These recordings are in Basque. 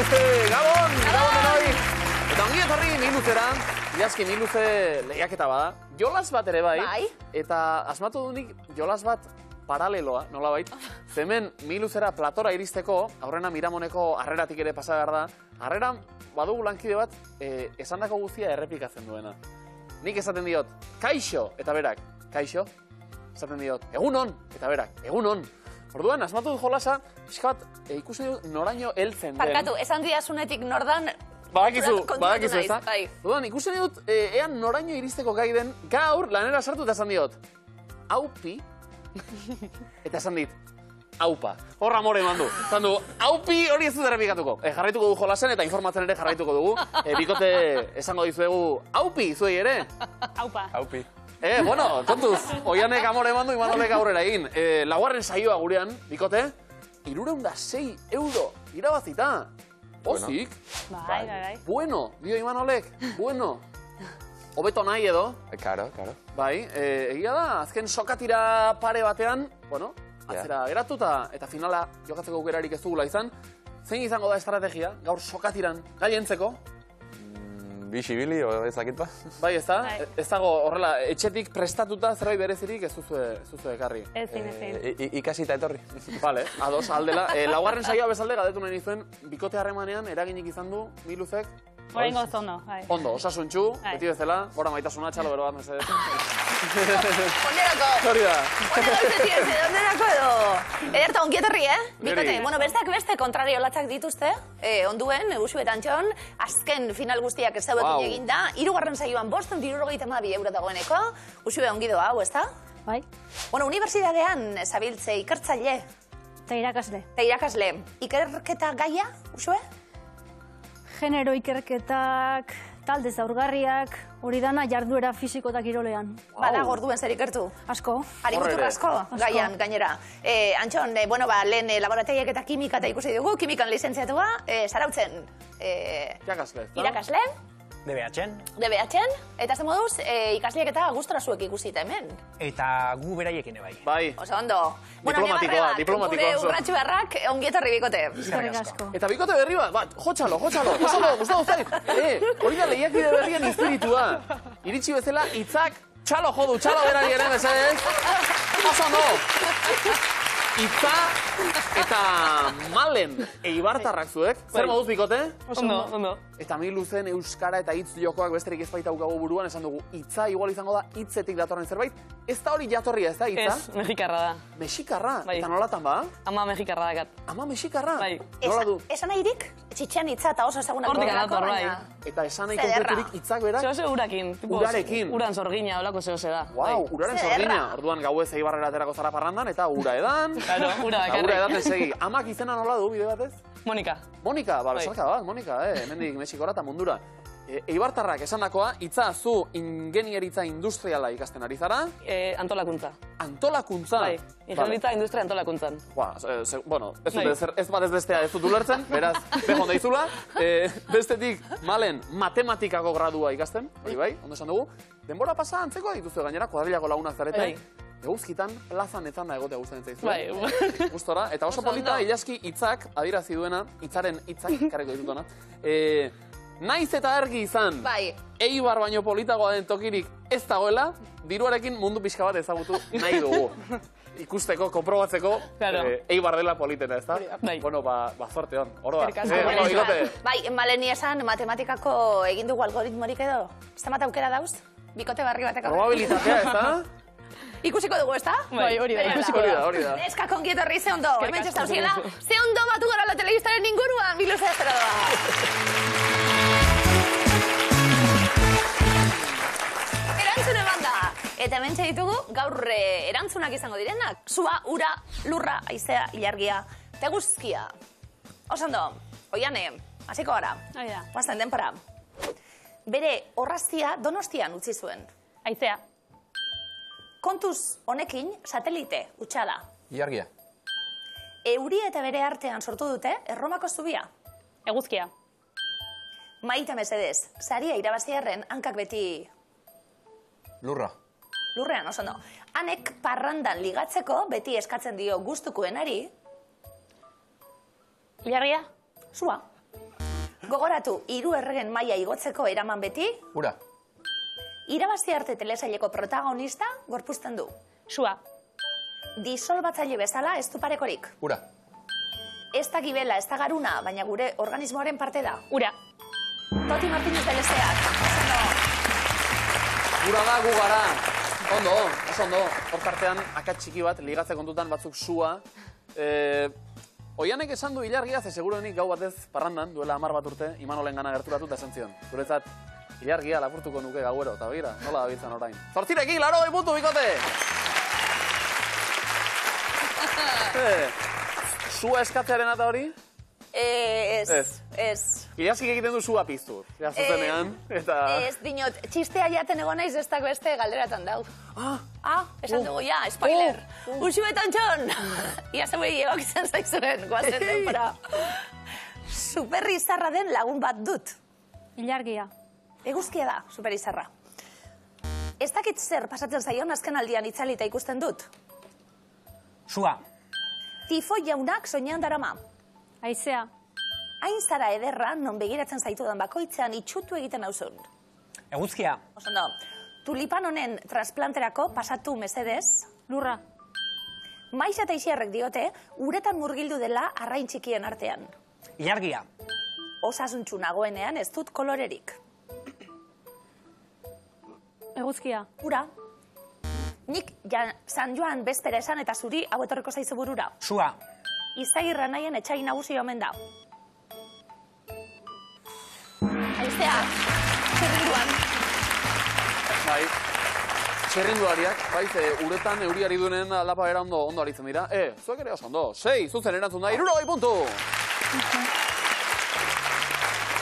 Miluze, Gabon! Gabon denoi! Eta ongi etorri Miluzera, iazki Miluze lehiaketa bada. Jolas bat ere bai, eta asmatu dunik jolas bat paraleloa, nolabait. Hemen Miluzera platora iristeko, aurrena Miramoneko harreratik ere pasa behar da. Harreran badugu lankide bat, esandako guztia errepikatzen duena. Nik esaten diot, kaixo, eta berak, kaixo. Esaten diot, egunon, eta berak, egunon. Orduan, asmatu dut jolasa, pixka bat, ikusten dut noraino heltzen den. Parkatu, esan diazunetik nordan... Badakizu, ez da? Orduan, ikusten dut, ean noraino iristeko gai den, gaur, lanera sartu eta esan diot, aupi, eta esan dit, aupa. Horra amore eman du. Esan du, aupi hori ez dut errepikatuko. Jarraituko du jolasen eta informatzen ere jarraituko dugu. Bikote esango dizuegu, aupi, zuei ere? Aupa. Aupi. Bueno, tontuz, Oianek amore eman du, Imanolek aurrera egin. Laugarren saioa gurean, bikote, 306 euro irabazita. Ozik. Bai. Bueno, dio Imanolek, bueno. Hobeto nahi edo. Karo. Bai, egia da, azken sokatira pare batean, bueno, atzera geratu eta finala jokatzeko aukerarik ez dugula izan. Zein izango da estrategia, gaur sokatiran gaientzeko? Bixibili, o ezakit ba? Bai, ez da? Ez dago horrela, etxetik prestatuta zerbait berezirik ez duzu ekarri. Ezin. Ikasita etorri. Vale, ados, aldela. Laugarren saioa bezalde, gadetu nahi nizuen, bikote harremanean eraginik izan du, Miluzek? Oraingoz ondo, bai. Ondo, osasuntxu, beti bezala, gora maitasuna, txalo bero bat, mesedez. Onerako! Hori da. Onerako edo. Ederta, ongietorri, Bikote, bueno, besteak beste kontrario latzak dituzte, onduen, Uxu eta Antxon, azken final guztiak ez dauekin eginda, 3. saioan 572 euro dagoeneko, Uxu ongi doa, hau, ez da? Bai. Bueno, unibertsitatean zabiltze ikertzaile. Eta irakasle. Eta irakasle. Ikerketa gaia, Uxue? Genero ikerketak, talde zaurgarriak, hori dana jarduera fisiko eta kirolean. Badago orduen zer ikertu? Asko. Harikutur asko, gaian, gainera. Antxon, lehen laborategiak eta kimika eta ikusi dugu, kimikan lizentziatua, zarautzen. Irakasle. DBH-en, eta zen moduz, ikasleak eta gustora zuek ikusita hemen. Eta gu beraiekin ebai. Bai. Oso ondo. Diplomatikoa. Gure urratxu beharrak, ongietorri bikote. Eskerrik asko. Eta bikote berri bat, jotxalo. Gustavo zait. Hori da lehiakide berrien espiritua. Iritsi bezala, hitzak txalo jodu, txalo berari ere, mesedez. Oso no. Itza eta Malen eibartarrak zuek. Zer moduz bikote? Ondo. Eta Miluzen euskara eta hitz jokoak besterik ez baita ukagu buruan, esan dugu, hitza igual izango da hitzetik datorren zerbait. Ez da hori jatorria, ez da hitza? Ez, mexikarra da. Mexikarra? Eta nolatan ba? Ama mexikarra dakat. Ama mexikarra? Bai. Nola du? Esan nahirik, txitxean hitza eta oso ezagunak Hortik adator, bai. Eta esan nahi konkreturik hitzak berak? Zehose urakin. Urarekin. Uran zorgina, olako zehose da. Wow, uraren zorgina. Orduan gauez eibarrera aterako zara parrandan, eta ura edan. Claro, ura dakarrik. Ura edaten segi. Amak izena nola du, bide batez? Monika. Monika, besarka bat, Monika, hemendik Mexikora eta mundura. Eibartarrak esandakoa, hitza zu ingenieritza industriala ikasten ari zara? Antolakuntza. Antolakuntza? Bai, ingenieritza industria antolakuntzan. Bueno, ez bat ez bestea ez dut ulertzen, beraz, behon daizula. Bestetik, Malen, matematikako gradua ikasten, hori bai, ondo esan dugu. Denbora pasa antzeko dituzu gainera, kuadrilako lagunak zarete. Eguzkitan, plazan etzanda egotea guztien zaizu. Bai. Gustora, eta oso polita, ilaski hitzak, adirazi duena, hitzaren hitzak, karriko ditutona. Naiz eta argi izan, Eibar baino politagoa den tokirik ez dagoela, diruarekin mundu pixka bat ezagutu nahi dugu. Ikusteko, konprobatzeko, Eibar dela politena, ez da? Bueno, zorte hon, hor da. Bai, Maleni esan matematikako egin dugu algoritmorik edo? Ez da aukera dauz? Bikote barri bateko. Probabilitatea, ez da? Ikusiko dugu, ez da? Bai, hori da. Neska kongietorri, ze ondo. Hemen txesta usiela, ze ondo batu gara la telebistaren inguruan, Miluze ez doa. Erantzune banda. Eta hemen ditugu gaur erantzunak izango direnak. Sua, ura, lurra, haizea, ilargia, teguzkia. Osondo, Oiane, hasiko gara. Guazten denpara. Bere horraztia Donostian utzi zuen. Haizea. Kontuz honekin satelite utxada. Ilargia. Euria eta bere artean sortu dute Erromako zubia. Eguzkia. Maite mesedez, saria irabaziarren hankak beti... Lurra. Lurrean, oso no. Hanek parrandan ligatzeko beti eskatzen dio gustukoenari... Ilargia. Sua. Gogoratu, 3 erregen maila igotzeko eraman beti, Ura. irabazi arte telesaileko protagonista gorpuzten du. Sua. Disolbatzaile bezala ez du parekorik. Ura. Ez da gibela, ez da garuna, baina gure organismoaren parte da. Ura. Toti Martínez de Leseak. Ura da gu gara. Ondo, oso ondo. Hor tartean, akats txiki bat, ligatze kontutan batzuk sua. Oianek esan du ilargia, ze seguruenik gau batez parrandan, duela 10 bat urte, Imanolen gana gerturatu eta esan zion. Zuretzat, ilargia lapurtuko nuke gauero, eta begira, nola dabiltzan orain. Zortzirekin, 80 puntu, bikote! Sua eskatzearen eta hori? Ez. Iazkik egiten du sua piztu, zuzenean, eta... Ez, dinot, txistea jaten egon naiz ez dago beste galderatan dau. Esan dugu, ja, spoiler. Usuetan txon! Ia zebuei egokitzen zaizuren, guazen denpora. Superrizarra den lagun bat dut. Ilargia. Eguzkia da, superizarra. Ez dakit zer pasatzen zaion azken aldian itzalita ikusten dut. Sua. Tifoi jaunak soinean darama. Aizea. Hain zara ederra, non begiratzen zaitudan bakoitzean itxutu egiten nauzun. Eguzkia. Osondo, tulipan honen transplanterako pasatu mesedez. Lurra. Maiz eta Ixiarrek diote, uretan murgildu dela arrain txikien artean. Ilargia. Osasuntxu nagoenean ez dut kolorerik. Eguzkia. Ura. Nik San Joan bezpera esan eta zuri hau etorriko zaizu burura. Sua. Izagirra nahien etxai nagusi omen da. Aizea, txerrinduan. Bai, txerrinduariak, bai, ze uretan euriari duenen aldapa era ondo aritzen dira. Zuek ere oso ondo, 6, zuzen erantzun da, 60 puntu!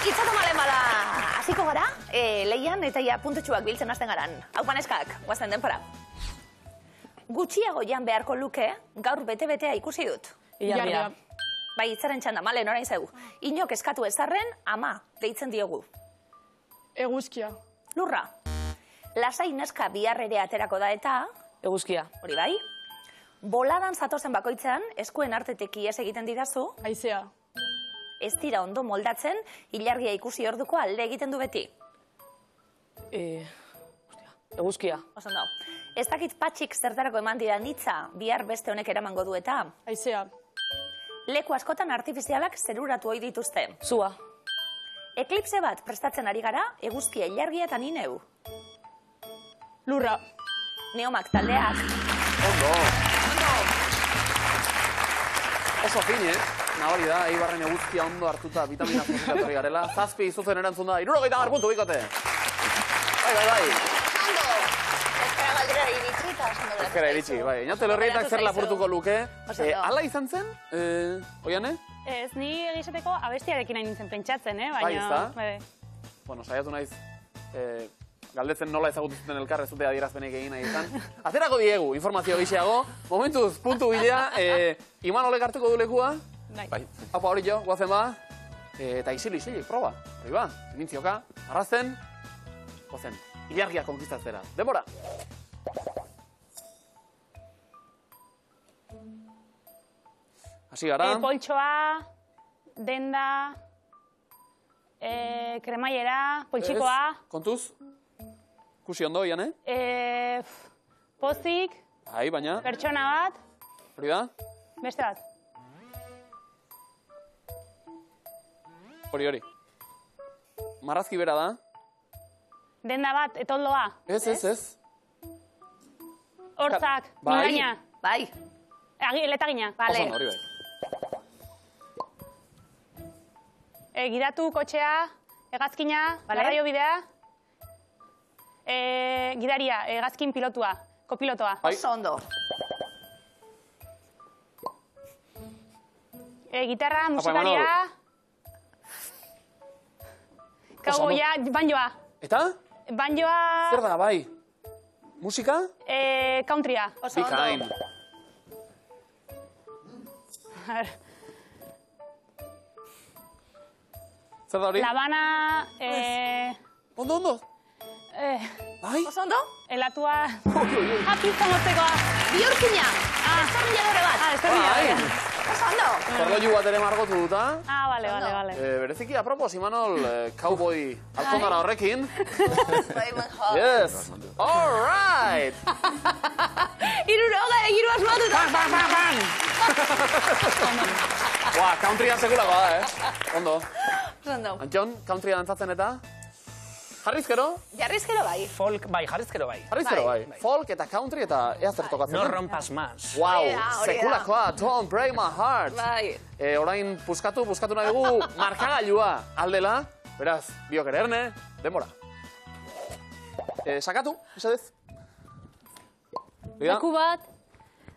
Itzatu malen bada, hasiko gara, lehian eta ja puntutxuak biltzen hasten garan. Hau paneskak, guazten denpora. Gutxiago jan beharko luke, gaur bete-betea ikusi dut. Ilargia. Bai, itzaren txanda, malen, orain zeu. Inok eskatu ezarren, ama, deitzen diogu. Eguzkia. Lurra. Lasai neska biharrere aterako da eta... Eguzkia. Hori bai. Boladan zatozen bakoitzean, eskuen artetik ies egiten didazu. Aizea. Ez dira ondo moldatzen, ilargia ikusi orduko alde egiten du beti. Eguzkia. Osondo. Ez dakit patxik zertarako eman dira nitza, bihar beste honek eramango du eta... Aizea. Leku askotan artifizialak zeruratu ohi dituzte. Sua. Eklipse bat prestatzen ari gara, eguzkia, ilargia eta nineu. Lurra. Neomak taldeak. Ondo! Oso fin, Nabari da, Eibarren eguzkia ondo hartuta vitamina fosikatorri garela. 7 zuzen erantzun da, 60 puntu bikote. Bai. Ondo! Ezkara galdera iritsi eta oso ondo. Ezkara iritsi, bai. Inaute lorrietak zer lapurtuko luke. Ala izan zen, Oiane? Ez, ni egizateko abestiarekin hain nintzen pentsatzen, baina... Bai, ezta? Bueno, saiatu naiz, galdetzen nola ezagutu zuten elkar, ez dute adierazpenek egin nahi izan. Aterako diegu, informazio gixeago. Momentuz, puntu bilea, Imanolek hartuko du lekua. Bai. Haupa hori jo, guazen ba. Eta isilik, proba. Hori ba, mintzioka, arrazen, guazen, ilargia konkistatzera. Denbora! Hasi gara. Poltsoa, denda, kremaiera, poltsikoa. Kontuz? Kusi ondo, Ian, Pozik, Bai, baina. pertsona bat, Hori da? beste bat. Hori. Marrazki bera da? Denda bat, etoldoa. Ez. Hortzak, Bai. mingaina. Bai. Letagina. Oso ondo, hori bai. Gidatu kotxea, hegazkina, garraio bidea. Gidaria, hegazkin pilotua, kopilotoa. Bai. Oso ondo. Gitarra, musikaria. Kauboia, banjoa. Eta? Banjoa, Zer da, bai? Musika? countrya. Oso ondo. Bikain. Zer da hori? Labana, Ondo. Bai? Oso ondo? elatua, pizza moztekoa. Bihurkina. Estornilladore bat. Estornilladore. Bai. Oso ondo. Korloju bat ere margotu duta. Ah, bale. Bereziki, apropos, Imanol, cowboy alkondara horrekin. Bai, Yes. All right. Hiru asmatuta. Buah, countrya sekulako da, Ondo. Oso ondo. Antxon, countrya dantzatzen eta? Jarrizkero? Jarrizkero bai. Folk, bai, jarrizkero bai. Jarrizkero bai. Folk eta country eta ea zer tokatzen. No rompas más. Wow, Hori da. sekulakoa, don't break my heart. Bai. Orain puskatu nahi dugu markagailua aldela. Beraz, biok ere erne, denbora. Sakatu, esadez. Leku bat,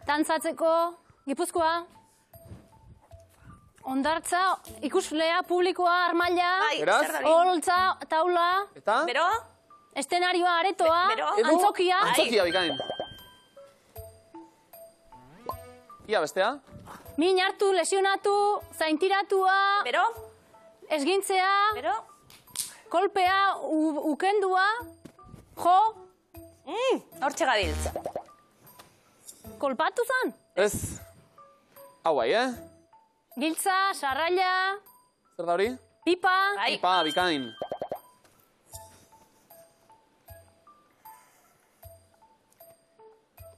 dantzatzeko, Gipuzkoa, Hondartza, ikuslea, publikoa, armaila, Bai, Beraz? zer da hori? holtza, taula, Eta? Bero? eszenarioa, aretoa, Bero? antzokia, Antzokia bikain. Ia bestea? min hartu, lesionatu, zaintiratua, Bero? esgintzea, Bero? kolpea, ukendua, jo, Hortxe gabiltza. kolpatu zan, Ez. Hau bai, giltza, sarraila, Zer da hori? pipa, Bai. Pa, bikain.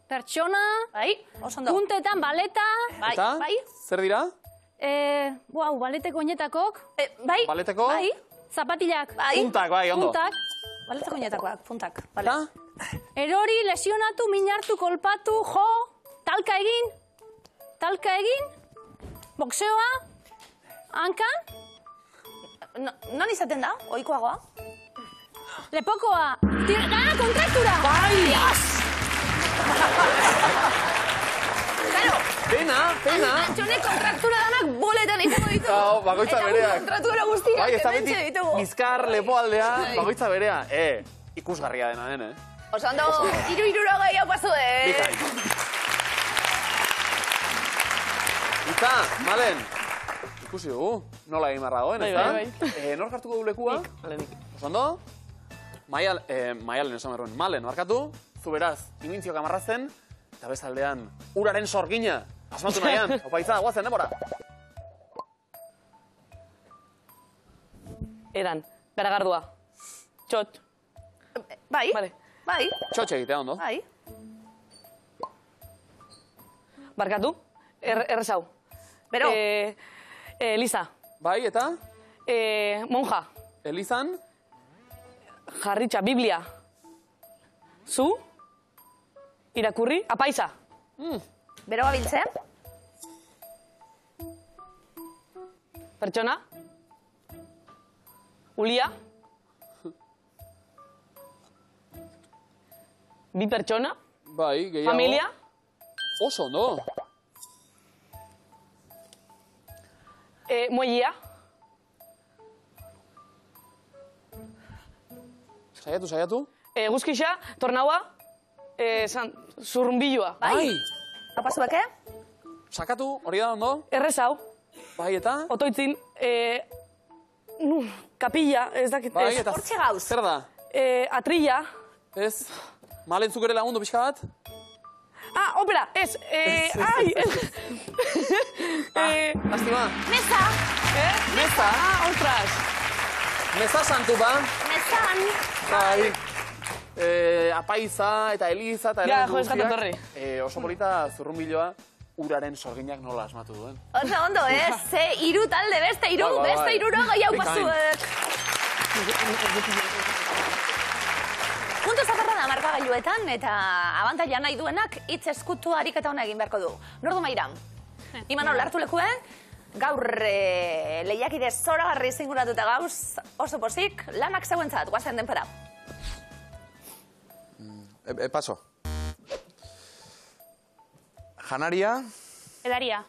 pertsona, Bai. Oso ondo. puntetan, baleta, Bai. Eta? Bai. Zer dira? baleteko oinetakok, Bai. Baleteko? Bai. zapatilak, Bai. Puntak, bai, ondo. puntak, Baletako oinetakoak, puntak. Bale. Eta? erori, lesionatu, min hartu, kolpatu, jo, talka egin, boxeoa, hankan, Non izaten da, oikoagoa? lepokoa, kontraktura! Bai! Dios! Claro, Pena. Antxonek kontraktura danak boletan izango ditugu. Hau, bakoitza bereak. Eta kontraktura guztiak Bai, ez da beti hementxe ditugu. bizkar lepoaldea, Bai. bakoitza berea. Ikusgarria dena den, Oso ondo, irurogei hau pasu, Bikain. Eta, Malen, ikusi dugu, nola egin barra goen, ez da? Bai. Nor hartuko du lekua? Oso ondo? Maialen esan berruen, Malen, markatu, zu beraz, imintziok amarrazen, eta bezaldean, uraren sorgina, asmatu nahian, opaitza, guazen, demora. Eran, garagardua. Txot. Bai, Vale. bai, Txotxe egitea, ondo? bai. Barkatu. Errezau. Bero, Lisa. Bai, eta? Monja. Elizan? Jarritxa, Biblia. Zu. Irakurri. Apaisa. bero gabiltze. Pertsona. Ulia. Bi pertsona. Bai, gehiago. Familia. Oso ondo. Muellia. Saiatu. Guzkixa. Tornaua. Zurrumbilua. Bai. Hau pasu beke? Sakatu, hori da ondo? Errezau. Bai, eta? Otoitzin. Kapilla. Ez dakit. Bai, ez. eta? Hortxe gauz. Zer da? Atrilla. Ez? Malen zuk ere lagundu pixka bat? Opera. Ez. Ai. Lastima. Mesa, Meza. Ostras. Meza santu ba. mesan. Bai. Apaiza eta Eliza eta Ja, elementu jo, eskatu guztiak. etorri. Oso polita zurrunbiloa uraren sorginak nola asmatu duen. Oso ondo, ze hiru talde, beste hiru, Bai, bai, beste bai. hirurogei hau pasu. Bikain. Puntu zakarra da markagailuetan, eta abantaila nahi duenak hitz eskutu ariketa hona egin beharko du. Nordu Maira, Imanol hartu lekuen, gaur lehiakide zoragarri zinguratuta gauz, oso pozik, lanak zeuentzat, guazen denpera. Paso. Janaria, Edaria,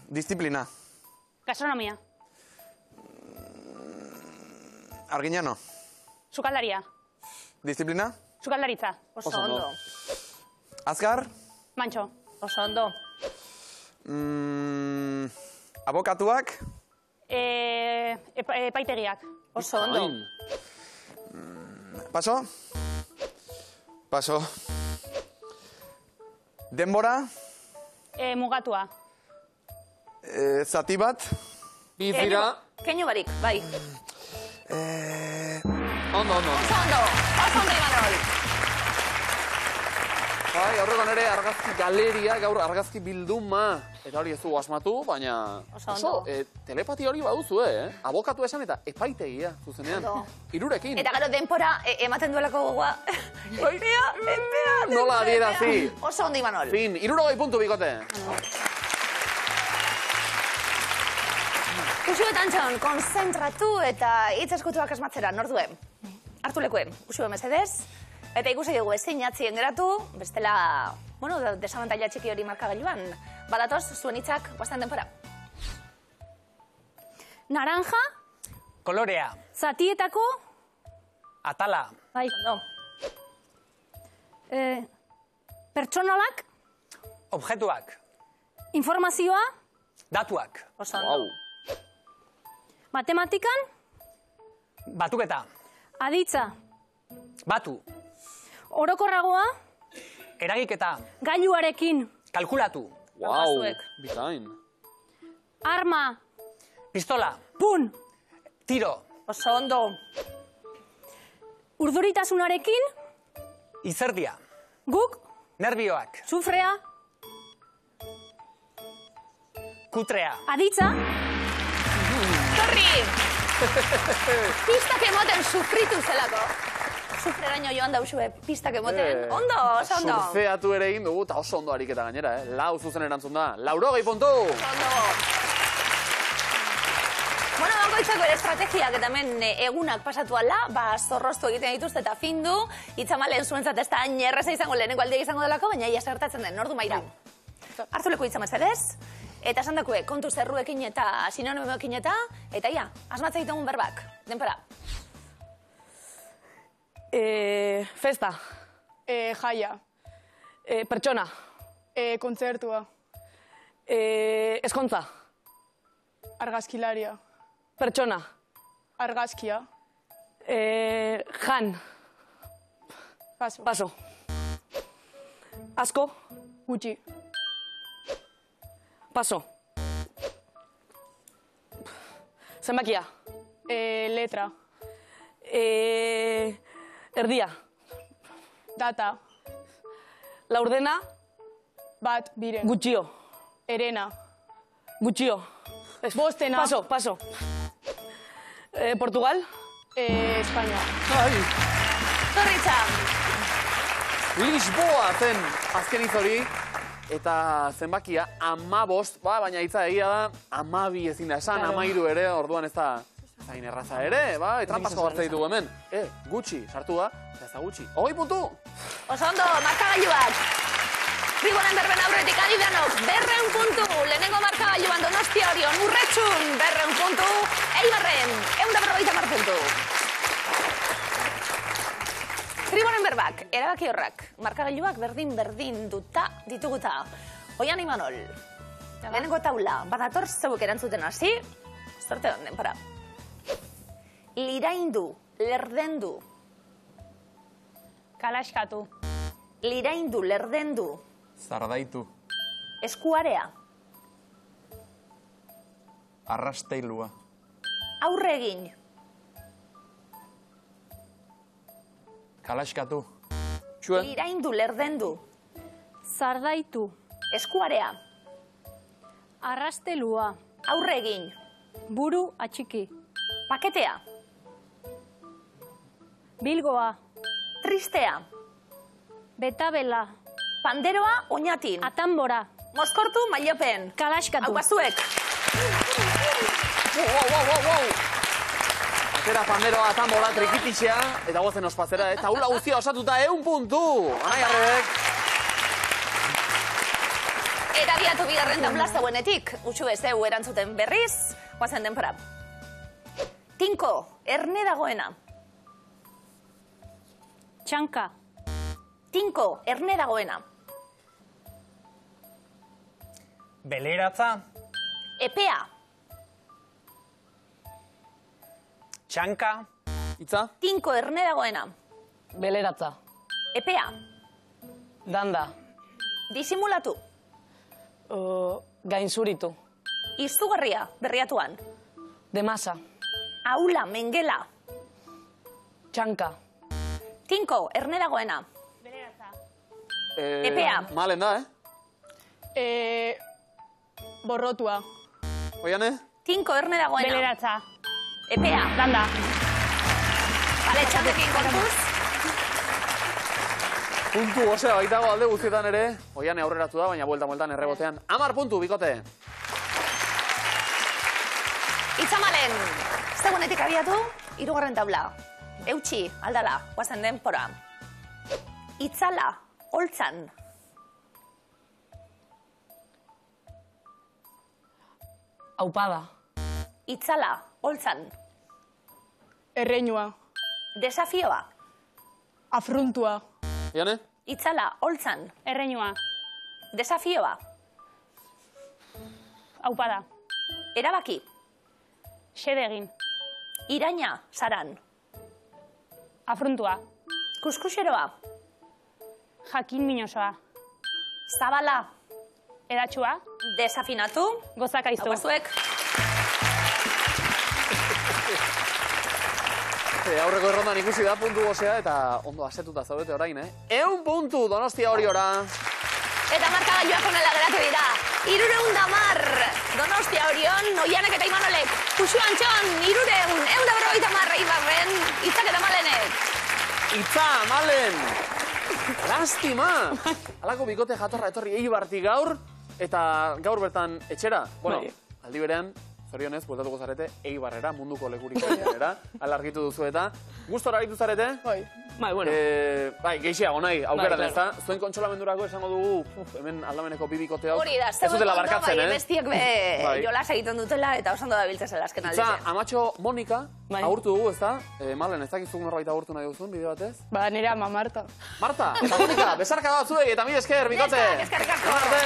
disciplina, gastronomia, arginano, sukaldaria, disciplina, sukaldaritza, Oso Oso ondo. ondo. azkar, mantxo, Oso ondo. abokatuak, epaitegiak, Oso ondo. paso, paso, denbora, Mugatua. Zati bat. Bi dira. Keinu barik, bai. Ondo. Oso ondo, Imanol. Bai, aurrekoan ere argazki galeria, gaur argazki bilduma. Eta hori ez dugu asmatu, baina... Oso, telepati hori baduzu, Abokatu esan eta epaitegia, zuzenean. Irurekin. Eta gero denpora ematen duelako gogoa. Epea, Nola adierazi. Oso ondo, Imanol. Fin, 60 puntu bikote. Uxu eta Antxon, konzentratu eta hitz eskutuak asmatzera, norduen. Hartu lekuen, uxu mesedez. Eta ikusi dugu ezin jatzien geratu, bestela, desabantaila txiki hori markagailuan. Badatoz, zuen hitzak, guaztan denpora. Naranja, Kolorea. zatietako, Atala. bai, Ondo. pertsonalak, Objetuak. informazioa, Datuak. Oso ondo. matematikan, Batuketa. aditza, Batu. orokorragoa, Eragiketa. gailuarekin, Kalkulatu. Zuek. Bikain. arma, Pistola. pun, Tiro. Oso ondo. urduritasunarekin, Izerdia. guk, Nerbioak. sufrea, Kutrea. aditza, Torri! Pistak emoten sufritu zelako. Sufreraino joan dauzue, pistak emoten. Ondo, oso ondo. Surfeatu ere egin dugu, eta oso ondo ariketa gainera, Lau zuzen erantzun da. 80 puntu! Ondo. Bueno, bakoitzako ere estrategiak eta hemen egunak pasatu ala, zorroztu egiten dituzte eta findu, itzamalen zuentzat ez da hain erreza izango lehenengo aldia izango delako, baina ia zertatzen den, ordu maira. Hartu leku itzamezedez, eta esan dakue, kontu zerruekin eta sinonimoekin eta ia, asmatza ditugun berbak, denpora. Festa. Jaia. Pertsona. Kontzertua. Eskontza. Argazkilaria. Pertsona. Argazkia. Jan. Paso. Paso. Asko. Gutxi. Paso. Zenbakia. Letra. Erdia. Data. Laurdena. Bat, biren. Gutxio. Erena. Gutxio. Bostena. Paso. Portugal. Espainia. Torritza. Lisboa zen azken hitz hori, eta zenbakia 15, baina hitza egia da, 12 ezin da esan, 13 ere, orduan ez da zain erraza ere, trampasko hartze ditugu hemen. Gutxi, sartu da, ez da gutxi. 20 puntu! Oso ondo, markagailuak. Ribonen berben aurretik adidanok, 200 puntu. Lehenengo markagailuan Donostia Orion, Urretxun, 200 puntu. Eibarren, 150 puntu. Ribonen berbak, erabaki horrak, markagailuak berdin duta dituguta. Oian Imanol, lehenengo taula, badator zeuek erantzuten hasi, zorte honen, para. Liraindu, lerdendu. Kalaskatu. Liraindu, lerdendu. Zardaitu. Eskuarea. Arrasteilua. Aurregin. Kalaskatu. Liraindu, lerdendu. zardaitu, Eskuarea. arrastelua, Aurregin. buru atxiki, Paketea. bilgoa, Tristea. betabela, Panderoa, oinatin. atambora, Mozkortu, mailopen. kalaskatu. Hau bazuek. Wow. Atera panderoa, atambola, trikitixea, eta gozen ospazera, eta hula guztia osatuta 100 puntu! Anai arrebek! Eta biatu bigarren taula zeuenetik. Utsu ez eu erantzuten berriz. Guazen denpora. Tinko, erne dagoena. Txanka, Tinko, erne dagoena. Beleratza. Epea. Txanka. Itza? Tinko, erne dagoena. Beleratza. Epea. Danda. Disimulatu. Gainzuritu. Izugarria, berriatuan. De masa. Aula, mengela. Txanka. Tinko, erne dagoena. Epea. Malen da, Borrotua. Oiane? Tinko, erne dagoena. Beleratza. Epea. Landa. Bale, txandekin kontuz. Puntu osea baitago alde guztietan ere. Oiane aurreratu da, baina bueltan errebotean. 10 puntu, bikote. Itzamalen, zegoenetik abiatu, 3. taula. Eutxi, aldala, guazen denpora. Itzala, holtzan. Aupada. Itzala, holtzan. Erreinua. Desafioa. Afruntua. Oiane? Itzala, holtzan. Erreinua. Desafioa. Aupada. Erabaki. Xede egin. Iraina, saran. Afruntua. Kuskuseroa. Jakin minosoa. Zabala. Edatxua. Desafinatu. Gozak aizu. Hauazuek. Aurreko errondan ikusi da puntu osea eta ondo asetuta zaudete orain, 100 puntu Donostia Oriora. Eta markagailuak honela geratu dira. 310 Donostia Orion, Oianek eta Imanolek. Kuxu Antxon, 300, 150 Eibarren, Itzak eta Malenek. Itza, Malen! Lastima! Halako bikote jatorra etorri Eibartik gaur, eta gaur bertan etxera. Bueno, aldi berean, zorionez, bueltatuko zarete Eibarrera, munduko lekurik era, alargitu duzu eta. Gustora aritu zarete? Bai. Bai, bueno. Bai, geixiago nahi, aukera Bai, ez da. Zuen kontsolamendurako esango dugu, hemen aldameneko bibikote hau. Hori da, ez dutela barkatzen, bestiek Bai. jolas egiten dutela eta osando da biltzezela azken Itza, aldiz. amatxo Monika, Bai. agurtu dugu, ez da? Malen, ez dakizuk norbait agurtu nahi duzun, bide batez? Ba, nire ama Marta. Marta, eta Monika, besarka bat zuek, eta mil esker, bikote! Eskerrik asko. Arte!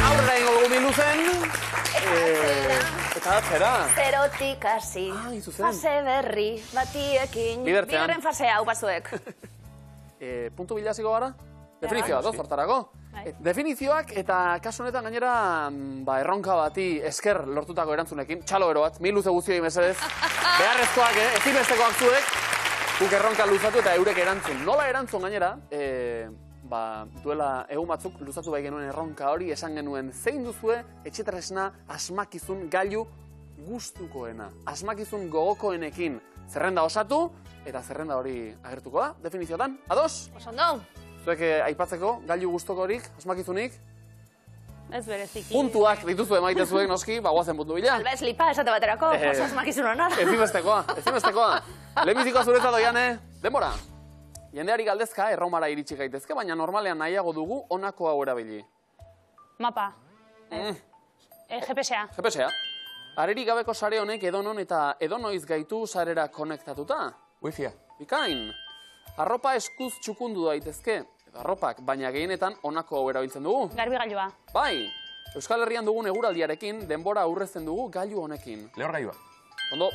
Aurrera ingo dugu Miluzen. Eta atzera. Zerotik hasi, zuzen. fase berri, batiekin. Bidertzean. Bigarren fasea, hau bazuek. Puntu bilaziko gara? Definizioa, zortarako. Definizioak eta kasu honetan gainera erronka bati esker lortutako erantzunekin, txalo ero bat, Miluze guztioi mesedez. Beharrezkoak, ezinbestekoak zuek, guk erronka luzatu eta eurek erantzun. Nola erantzun gainera, duela egun batzuk luzatu bai genuen erronka hori, esan genuen zein duzue etxetresna asmakizun gailu gustukoena. Asmakizun gogokoenekin zerrenda osatu, eta zerrenda hori agertuko da, definiziotan. Ados? Osondo. Zuek aipatzeko, gailu gustokorik, asmakizunik? Ez bereziki. Puntuak dituzu emaite zuek noski, bagoazen puntu bila. Alba eslipa esate baterako, oso asmakizun hona. Ezinbestekoa. Lehenbizikoa zuretzat Oiane, denbora. Jendeari galdezka erromara iritsi gaitezke, baina normalean nahiago dugu honako hau erabili. Mapa. GPS-a. GPS-a. Arerik gabeko sare honek edonon eta edonoiz gaitu sarera konektatuta. Wi-Fi-a. Bikain. Arropa eskuz txukundu daitezke. Arropak, baina gehienetan honako hau erabiltzen dugu. Garbigailua. Bai. Euskal Herrian dugun eguraldiarekin denbora aurrezten dugu gailu honekin. Lehorgailua. Ondo,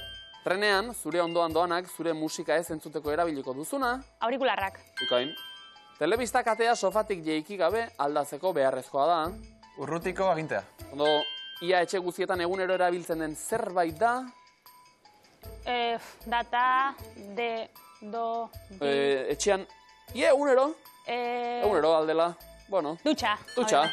trenean, zure ondoan doanak, zure musika ez entzuteko erabiliko duzuna. Aurikularrak. Bikain. Telebista katea sofatik jeiki gabe aldatzeko beharrezkoa da. Urrutiko agintea. Ondo, ia etxe guztietan egunero erabiltzen den zerbait da. Data, Etxean, egunero. Egunero aldela. Bueno. Dutxa. Dutxa.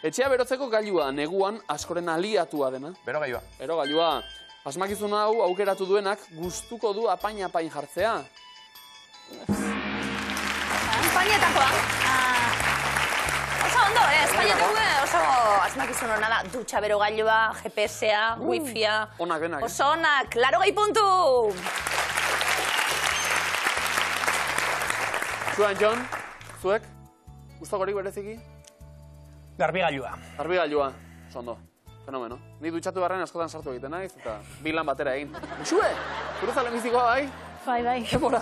Etxea berotzeko gailua, neguan askoren aliatua dena. Berogailua. Berogailua. Asmakizun hau aukeratu duenak gustuko du apain-apain jartzea. Espainietakoa. Oso ondo, Espainietakoa oso asmakizun hona da. Dutxa berogailua, GPS-a, Wi-Fi-a. Onak denak. Oso onak, 80 puntu! Zuan, Jon, zuek, gustokorik bereziki? Garbigailua. Garbigailua, oso ondo, fenomeno. Ni dutxatu barren askotan sartu egiten naiz, eta bilan batera egin. Xue, zureza lehenbizikoa bai? Bai. Demora.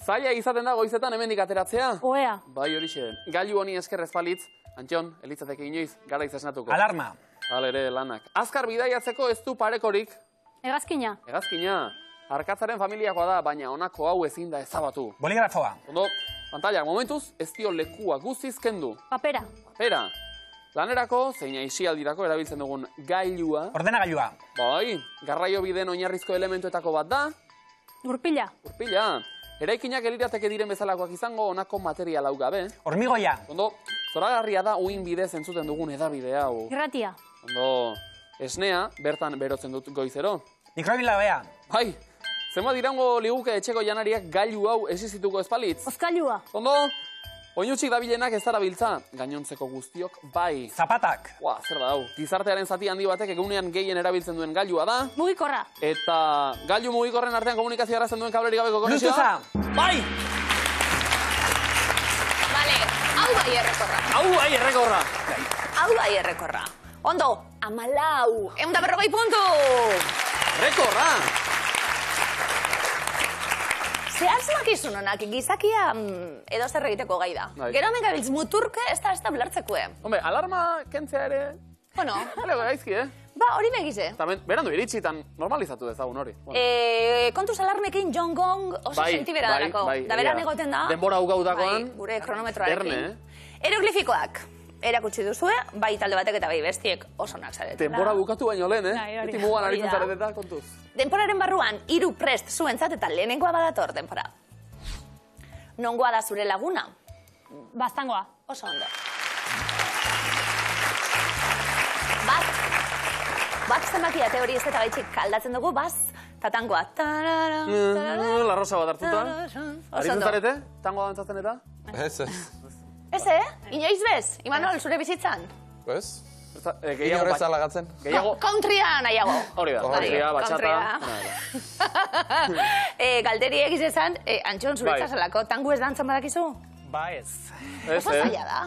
Zaila izaten da goizetan hemendik ateratzea? Oea. Bai, horixe. Gailu honi esker ez balitz, Antxon, elitzateke inoiz, gara izasnatuko. Alarma. Ere, lanak. Azkar bidaiatzeko ez du parekorik. Hegazkina. Hegazkina. Arkatzaren familiakoa da, baina honako hau ezin da ezabatu. Boligrafoa. Ondo, Pantailak momentuz ez dio lekua guztiz kendu. Papera. Papera. Lanerako, zein aisialdirako erabiltzen dugun gailua. Ordenagailua. Bai, garraio bideen oinarrizko elementuetako bat da. Gurpila. Gurpila. Eraikinak elirateke diren bezalakoak izango honako material hau gabe. Hormigoia. Ondo, zoragarria da uin bidez entzuten dugun edabide hau. Irratia. Ondo, esnea, bertan berotzen dut goizero. Mikrobila Bai, zenbat irango liguke etxeko janariak gailu hau existituko espalitz. Ozkailua. Ondo, oinutxik dabilenak ez darabiltza, gainontzeko guztiok bai. Zapatak. Ua, zer da hau, gizartearen zati handi batek egunean gehien erabiltzen duen gailua da. Mugikorra. Eta gailu mugikorren artean komunikazioa errazten duen kablerik gabeko konexioa. Bluetootha. Bai! Vale, hau bai errekorra. Hau bai errekorra. Hau bai errekorra. Ondo, 14, 140 puntu. Rekorra! Ze asmakizun honak, gizakia edo zer egiteko gai da. Bai. Gero hemen gabiltz muturke ez da blertzekue. Hombre, alarma kentzea ere... Bueno, Lego gaizki, ba, hori begize. Eta berandu iritsitan normalizatu dezagun hori. Kontuz alarmekin John Gong oso sentibera darako. Da beran egoten da. Denbora hau gaudakoan. Bai, gure kronometroarekin. Erne, Hieroglifikoak. Erakutsi duzue, bai talde batek eta bai bestiek oso onak zaretela. Denbora bukatu baino lehen, Bai, hori Beti da. mugan Hori aritzen da. zareteta, kontuz. Denporaren barruan, 3 prest zuentzat eta lehenengoa badator denpora. Nongoa da zure laguna? Baztangoa. Oso ondo. Bat zenbakia teori ez eta baitxik aldatzen dugu, baz, tatangoa. La rosa bat hartuta. Oso Aritzen ondo. zarete? Tango dantzatzen eta? Ez. Ez, Inoiz bez? Imanol, zure bizitzan? Ez? Gehiago Inorez alagatzen. Gehiago... Countrya nahiago. Hori da, Hori da. countria, batxata. Galderi egiz ezan, Antxon, zure Bai. txasalako, tangu ez dantzan badakizu? Ba ez. Ez, Oso zaila da.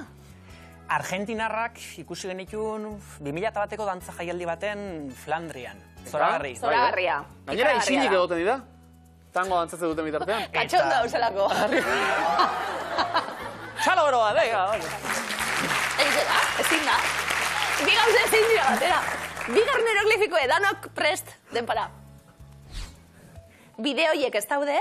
Argentinarrak ikusi genitun 2001ko dantza jaialdi baten Flandrian. Zoragarri. Zoragarria. Gainera Ikaragarria isilik da. egoten dira. Tango dantzatzen duten bitartean. Katxondo hauselako. Txalo beroa, dega. Egize da, ezin da. Bi gauze ezin dira batera. Bigarren hieroglifiko edanok prest denpara. Bideoiek ez daude?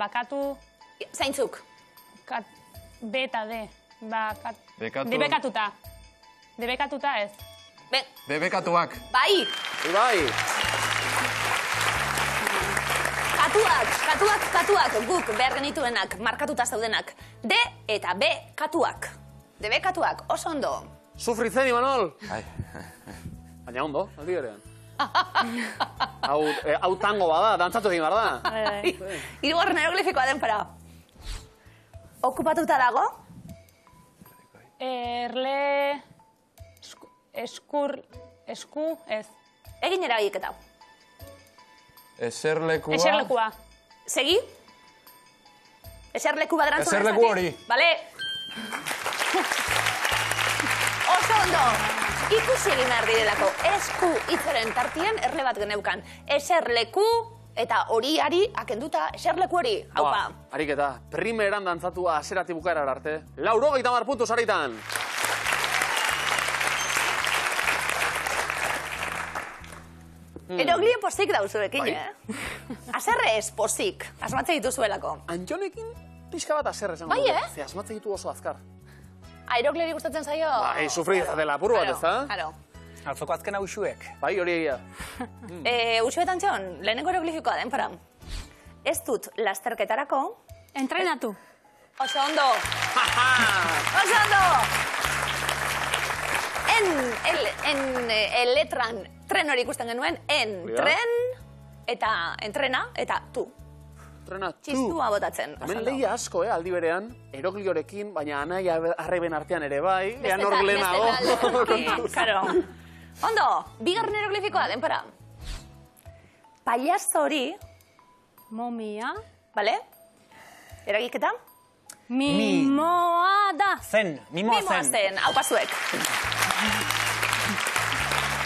Bakatu... Zaintzuk. B eta D. Bekatu. Debekatuta. Debekatuta ez. Debekatuak. Bai, Bai, katuak, guk behar genituenak, markatuta zaudenak. D eta B katuak. Debe katuak, oso ondo. sufritzen, Imanol. Ai. Baina ondo, aldi berean. Hau tango bada, dantzatu egin behar da. Hirugarren hieroglifikoa denpara. Okupatuta dago? Erle... Esku... Ez. Egin eragiketa. Eserlekua. Eserlekua. Segi? Eserleku bat erantzuna Eserleku hori. Bale. Oso ondo. Ikusi egin behar direlako. Esku hitzaren tartien erle bat geneukan. Eserleku eta horiari akenduta eserleku hori. Haupa. Ariketa, primeran dantzatua aserati bukaerar arte. 90 puntu saritan. Eroglio pozik dauzuekin, Aserre ez pozik. Asmatze dituzuelako. Antxonekin pixka bat aserre esango. Bai, dugu. Ze asmatze ditu oso azkar. Aerogleri gustatzen zaio? Bai, sufri dela apur bat, ez da? Claro. Altzoko azken hausuek. Bai, hori egia. Usuetan txon, lehenengo eroglifikoa denpara. Ez dut lasterketarako. Entrenatu. Oso ondo. Oso ondo. En letran tren hori ikusten genuen. Tren eta entrena eta tu. Trena, tu. Txistua botatzen. Hemen lehia asko, aldi berean, erogliorekin, baina anaia arreben artean ere bai. Ean hor lehenago. Claro. Ondo, bigarren eroglifikoa denpara. Pailazo hori, Momia. bale? Eragiketa? Mimoa da. Zen, mimoa Mimoa zen. zen, hau pasuek.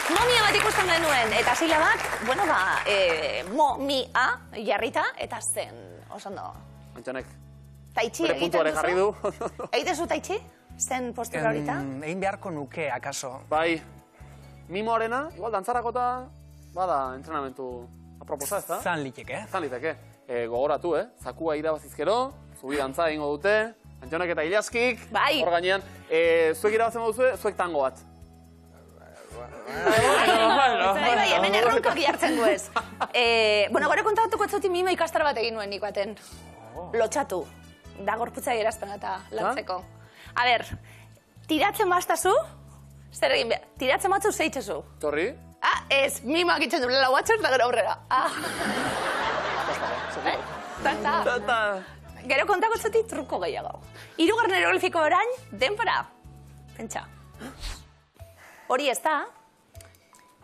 Momia bat ikusten genuen, eta zila bat, bueno ba, momia jarrita, eta zen, oso ondo. Antxonek, Taitxi bere egiten puntuare jarri du. duzu? Egiten zu taitxi? Zen postura horita? Egin beharko nuke, akaso. Bai, mimoarena, igual dantzarako eta bada entrenamentu aproposa, ez da? Zan liteke. Zan liteke. Gogoratu, zakua irabazizkero, zubi dantza egingo dute, Antxonek eta Ilaskik, Bai. hor gainean, zuek irabazten baduzue, zuek tango bat. Bai, hemen erronkoak jartzen duez. Bueno, gore kontatuko etzuti mimo ikastara bat egin nuen nik baten. Lotxatu. Da gorputza erazten eta lantzeko. A ber, tiratzen bastazu, zer egin behar, tiratzen batzu zeitzezu. Torri? Ez, mimoak itzen du lela guatxos da gero aurrera. Gero kontako etzuti truko gehiago. Hirugarren hieroglifiko orain, denpora. Pentsa. Hori ez da?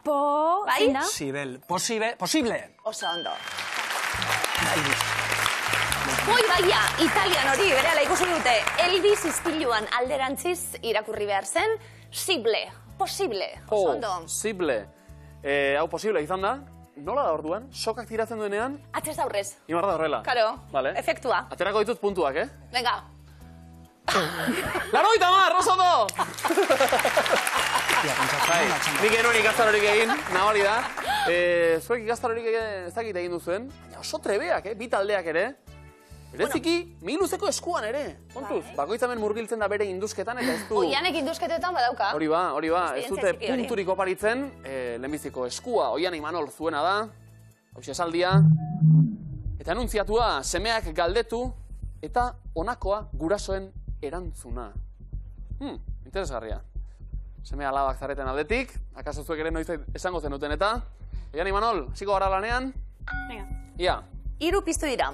Bai? Sibel, posible. Oso ondo. Boi baia, Italian hori, berehala ikusi dute, Elvis istiluan alderantziz irakurri behar zen, sible, posible, oso ondo. Sible. Hau posible izan da, nola da orduan, sokak tiratzen duenean, Atzez aurrez. imar da horrela. Karo, Vale. efektua. Aterako ditut puntuak, Venga. Laroita mar, oso ondo! Nik genuen ikastarorik egin, nabari da. Zuek ikastarorik ez dakit egin duzuen, baina oso trebeak, bi taldeak ere. Bereziki, miluzeko eskuan ere. Kontuz, bakoitzamen murgiltzen da bere induzketan eta ez du... Oianek induzketetan badauka. Hori ba, ez dute punturik oparitzen, lehenbiziko eskua, Oian Imanol zuena da, hau esaldia, eta anuntziatua semeak galdetu, eta honakoa gurasoen erantzuna. Interesgarria. Seme alabak zareten aldetik, akaso zuek ere noiz esango zenuten eta, Oian Imanol, hasiko gara lanean? Ia. 3 piztu dira.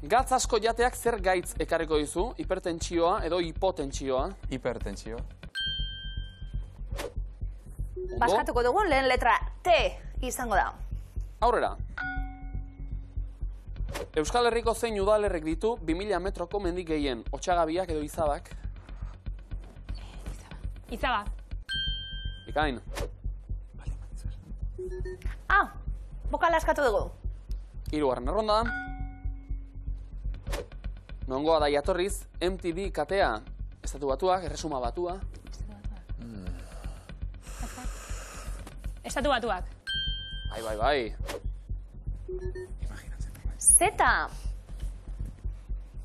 Gatz asko jateak zer gaitz ekarriko dizu, hipertentsioa edo hipotentsioa? Hipertentsioa. Baskatuko dugun lehen letra T izango da. Aurrera. Euskal Herriko zein udalerrek ditu 2000 metroko mendik gehien, Otxagabiak edo Izabak? Izaba. Ikain. Bokala askatu dugu. 3. erronda. Nongoa da jatorriz, MTV katea, Estatu Batuak, Erresuma Batua. Estatu Batuak. Bai. Zeta.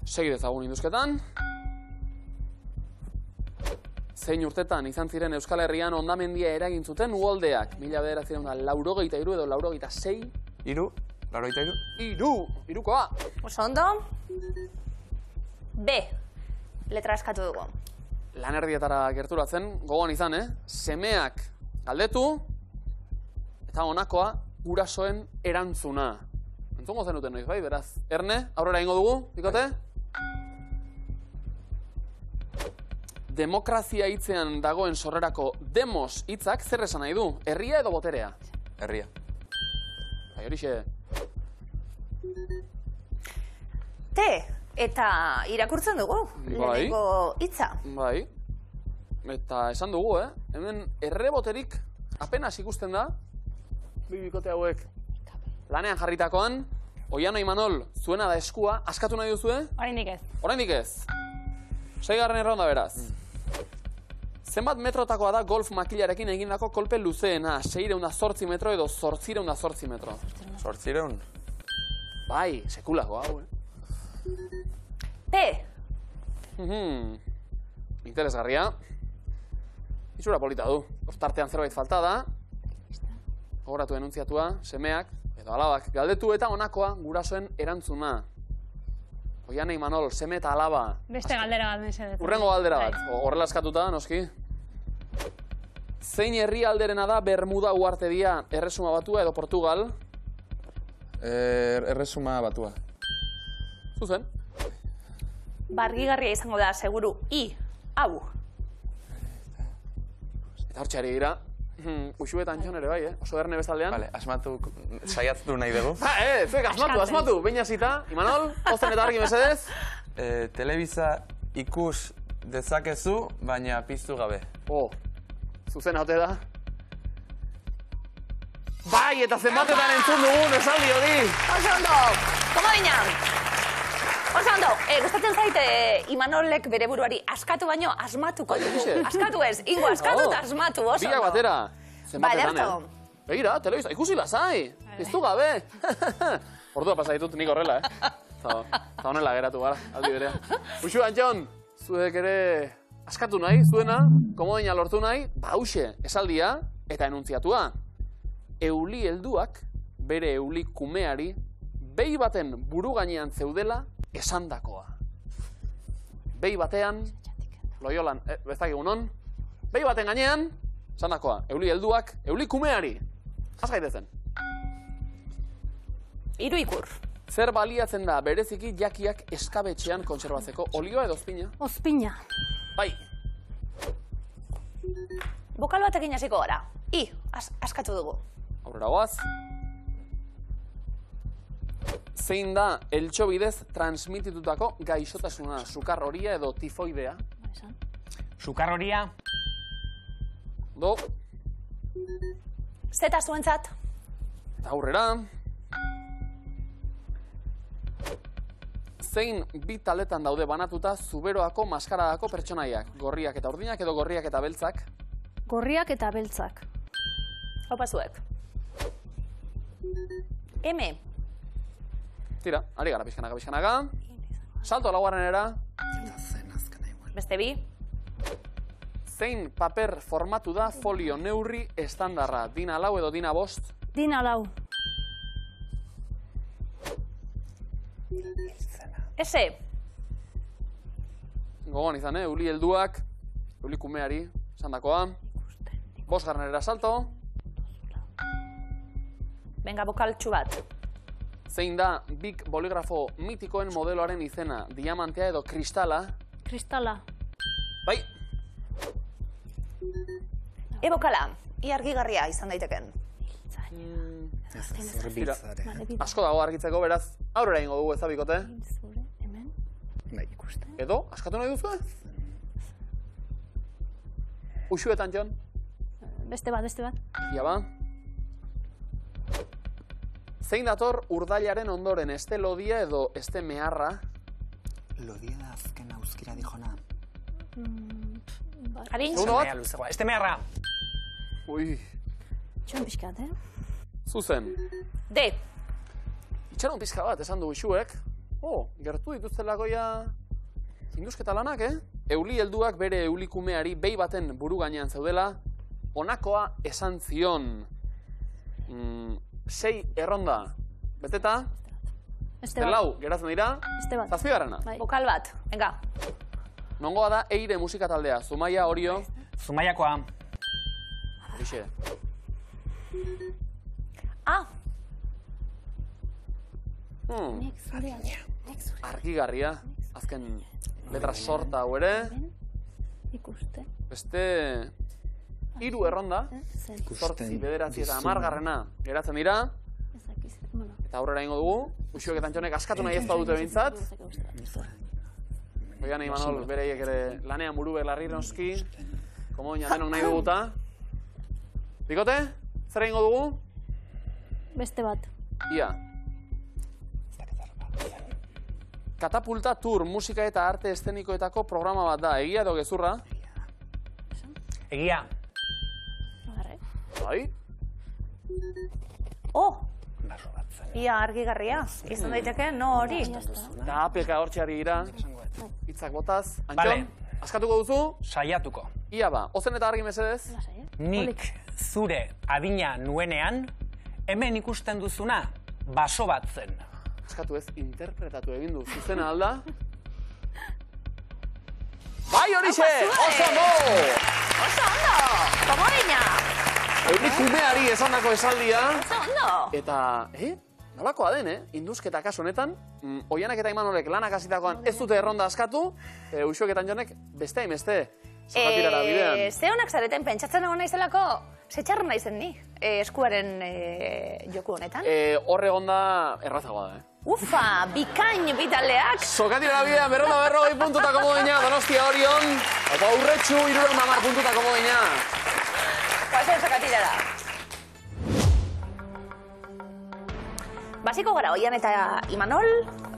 Segi dezagun induzketan. Zein urtetan izan ziren Euskal Herrian hondamendia eragin zuten uholdeak? 1983 edo 86? 83? Hirukoa. Oso ondo. B. Letra askatu dugu. Lan erdietara gerturatzen, gogoan izan, Semeak galdetu, eta honakoa gurasoen erantzuna. Entzungo zenuten noiz, bai, beraz. Erne, aurrera ingo dugu, bikote? Demokrazia hitzean dagoen sorrerako demos hitzak zer esan nahi du? Herria edo boterea? Herria. Bai, horixe. T. Eta irakurtzen dugu, lehenengo hitza. Bai. Eta esan dugu, Hemen erreboterik apenas ikusten da, bi bikote hauek lanean jarritakoan, Oian Imanol, zuena da eskua, askatu nahi duzue? Oraindik ez. Oraindik ez. 6. erronda beraz. Zenbat metrotakoa da golf makilarekin egindako kolpe luzeena? 608 metro edo 808 metro? 800? Bai, sekulako hau, P. Interesgarria. Itxura polita du. Ostartean zerbait falta da. Gogoratu enuntziatua, semeak, edo alabak galdetu eta honakoa gurasoen erantzuna. Oian Imanol, seme eta alaba. Beste galdera bat mesedez. Urrengo galdera bat. Horrela eskatuta, noski. Zein herrialderena da Bermuda uhartedia, Erresuma Batua edo Portugal? Erresuma Batua. Zuzen. Bargigarria izango da, seguru. I. Hau. Eta hortxeari dira. Uxu eta Antxon ere bai, oso erne bezaldean. Vale, asmatu, saiatzatu nahi dugu. Zuek, asmatu. Beina zita. Imanol, ozen eta argi mesedez. Telebisa ikus dezakezu, baina piztu gabe. Zuzen haute da. Bai, eta zenbatetan entzun dugun esaldi hori. Oso ondo. Komo dinan? Oso ondo. Gustatzen zaite Imanolek bere buruari askatu baino asmatuko dugu. Askatu ez, ingo askatu eta asmatu. Oso ondo. Biak batera. Ba, ederto. Begira, telebista, ikusi lasai, piztu gabe. Ordua pasa ditut nik horrela, Eta honela geratu gara, aldi berea. Uxu, Antxon, zuek ere askatu nahi, zuena, komodina lortu nahi, hauxe, esaldia eta enuntziatua. Euli helduak, bere euli kumeari, behi baten buru gainean zeudela esandakoa. Behi batean, Loiolan, ez dakigu non, behi baten gainean, esandakoa, euli helduak, euli kumeari. Az gaitezen. 3 ikur. Zer baliatzen da bereziki jakiak eskabetxean kontserbatzeko, olioa edo ozpina? Ozpina. Bai. Bokal batekin hasiko gara. Askatu dugu. Aurrera goaz. Zein da eltxo bidez transmititutako gaixotasuna, sukar horia edo tifoidea? Sukar horia. Do. Zeta zuentzat. Eta aurrera. Zein bi taletan daude banatuta Zuberoako maskaradako pertsonaiak? Gorriak eta urdinak edo gorriak eta beltzak? Gorriak eta beltzak. Opa zuek. M. Tira, ari gara pixkanaga. Salto laugarrenera. Beste bi. Zein paper formatu da folio neurri estandarra? Dina 4 edo Dina 5? Dina 4. Ese. Gogoan izan, euli helduak, euli kumeari, esandakoa. 5. salto. Venga, bokaltxu bat. Zein da Big boligrafo mitikoen modeloaren izena? Diamantea edo kristala? Kristala. Bai. Ebokala, iargigarria izan daiteken. Tira, asko dago argitzeko, beraz, aurrera ingo dugu ezabikote. Edo, askatu nahi duzu? Uxuetan, Jon? Beste bat. Ia ba. Zein dator urdailaren ondoren, este lodia edo este meharra? Lodia da azken auskira dijona. Adin? Segundo bat? Este meharra. Ui, Txon pixkat, zuzen. D. Itxaron pizka bat, esan du Uxuek. Gertu dituztelakoia indusketa lanak, Euli helduak bere eulikumeari behi baten buru gainean zeudela, honakoa esan zion. 6 erronda. Beteta? Beste bat. 4 geratzen dira. Beste bat. 7. Bai. Bokal bat. Venga. Nongoa da Eire musika taldea. Zumaia, Orio. Zumaiakoa. Horixe. A. Argigarria. Azken letra sorta hau ere. Ikuste. Beste 3 erronda. 8, 9 eta 10 geratzen dira. Eta aurrera ingo dugu. Uxuek eta Antxonek askatu nahi ez badute behintzat. Oian, Imanol, bereiek ere lanean buru belarri noski. Komodina denok nahi duguta. Bikote, zer egingo dugu? Beste bat. Ia. Katapulta Tour musika eta arte eszenikoetako programa bat da. Egia edo gezurra? Egia. Bai. Ia argigarria. Izan daiteke, no hori. Eta apeka hortxeari gira. Hitzak botaz. Vale. Antxon, askatuko duzu? Saiatuko. Ia ba, ozen eta argi mesedez? Nik zure adina nuenean, hemen ikusten duzuna, baso bat zen. Askatu ez, interpretatu egin du. Zuzena alda? Bai horixe! Oso ondo! Oso ondo! Komodina! Euri kumeari esandako esaldia. Oso ondo! Eta, nolakoa den, Indusketa kasu honetan, Oianek eta Imanolek lanak hasitakoan ez dute erronda askatu, Uxuek eta Antxonek beste hainbeste. Zapatirara bidean. Ze honak zareten pentsatzen egon naizelako, ze txarra naizen ni, eskuaren joku honetan. Horre onda errazagoa da, Ufa, bikain bitaldeak. Sokatirara bidean, 240 puntutako modina, Donostia Orion, eta Urretxu 70 puntutako modina. Guazen sokatirara. Basiko gara, Oian eta Imanol,